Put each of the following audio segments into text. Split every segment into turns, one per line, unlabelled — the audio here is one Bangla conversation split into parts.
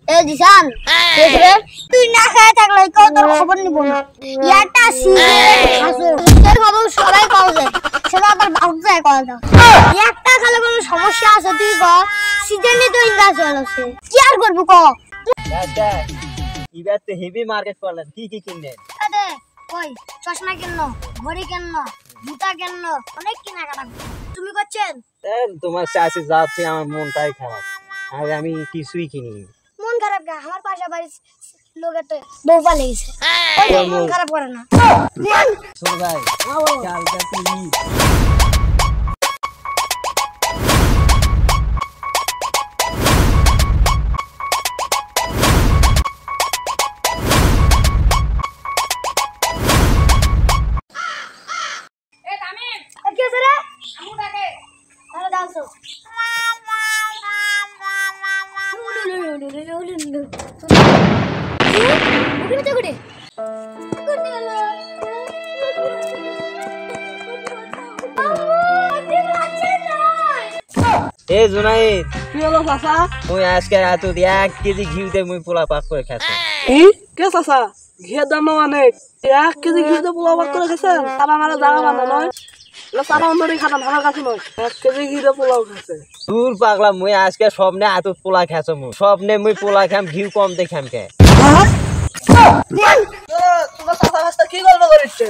এ জিসান তুই না খেয়ে থাকলে কেউ তোর খবর নিব না একটা সিগারেট খবর সবাই পাওয়া যায় সেটা আবার বাউক যায় করা দাও একটা খালে কোনো সমস্যা আছে তুই ক সিজনে তো ইন্দাস হচ্ছে কি আর করবো ক
আচ্ছা এবার তো হেভি মার্কেট করলেন কি কি কিনলেন
আরে ওই চশমা কিনলো ঘড়ি কিনলো জুতা কিনলো অনেক কেনাকাটা তুমি করছেন
তোমার চাষি যাচ্ছে আমার মনটাই খারাপ আর আমি কিছুই কিনি
মন খারাপ গা আমার পাশে বাড়ি লোকের তো বউ পালে গেছে মন খারাপ করে না
শোন ভাই কালকে তুমি এ জুনাইদ
কি হলো চাচা
মুই আজকে রাত 1 কেজি ঘিউতে মুই পোলা পাক করে খাচ্ছি
এই কে চাচা ঘিয়ের দাম অনেক 1 কেজি ঘিউতে পোলা পাক করে খাচ্ছেন তারা আমার জায়গা বাঁধা নয় সারা অন্ধরে খাতাম আমার কাছে নয় 1 কেজি ঘিউতে পোলাও খাচ্ছে
দূর পাগলা মুই আজকে স্বপ্নে আতুত পোলা খাচ্ছ মুই স্বপ্নে মুই পোলা খাম ঘিউ কম দে খাম কে
তোমার চাচা ভাস্তা কি গল্প করিচ্ছে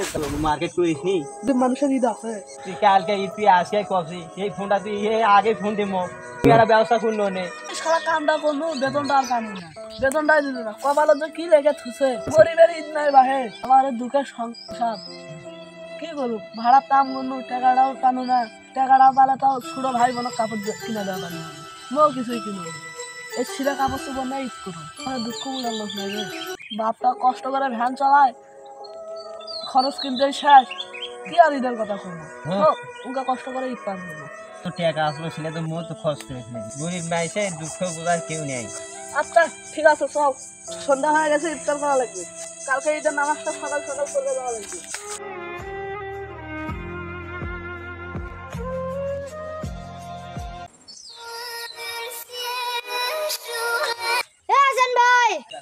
মার্কেট করিস নি
মানুষের ঈদ আছে
তুই কালকে তুই আজকে কবি এই ফোনটা তুই আগে ফোন দিমো তুই একটা ব্যবস্থা করলো নে
সারা কামটা করলো বেতনটা আর কামি না বেতনটাই দিল না কপালে তো কি লেগে থুছে গরিবের ঈদ নাই বাহে আমার দুঃখের সংসার কি করবো ভাড়া কাম করলো টাকাটাও টানো না টাকাটাও পালে তাও ছোট ভাই বোনক কাপড় কিনে দেওয়া পারি মও কিছুই কিনো এই ছিঁড়া কাপড় চোপড় না ঈদ করো আমার দুঃখ মূল্য লোক নাই রে বাপটা কষ্ট করে ভ্যান চালায় খরচ কিনতে শেষ কি আর ঈদের কথা শুনবো ওকে কষ্ট করে ঈদ পারবো না
তো টাকা আসলো ছেলে তো মো তো খরচ করে গরিব মাইসে দুঃখ বোঝার কেউ নেই
আচ্ছা ঠিক আছে সব সন্ধ্যা হয়ে গেছে ইফতার করা লাগবে কালকে ঈদের নামাজটা সকাল সকাল করে দেওয়া লাগবে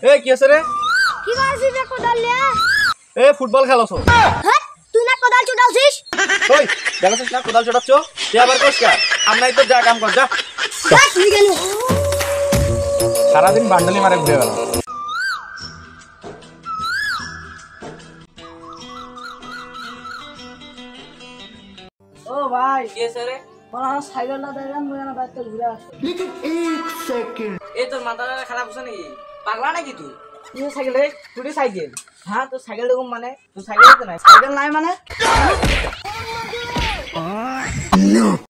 এ কি আছে রে
কি করছিস রে কোদাল নিয়ে
এ ফুটবল খেলছো
হ্যাঁ তুই না কোদাল চুটাছিস
ওই দেখছিস না কোদাল চড়াচ্ছ তুই আবার কোস কা আমরাই তো যা কাম কর যা
তুই গেল
সারাদিন বান্ডালি মারে ঘুরে গেল
ও ভাই
কি আছে রে
আমার সাইকেলটা দেখেন মুই না বাইরে ঘুরে আসি
এই তোর মাথাটা খারাপ হচ্ছে নাকি পাগলা নাকি তুই তুই সাইকেল রে তুই সাইকেল হ্যাঁ তোর সাইকেল দেখুন মানে তোর সাইকেল তো নাই
সাইকেল নাই মানে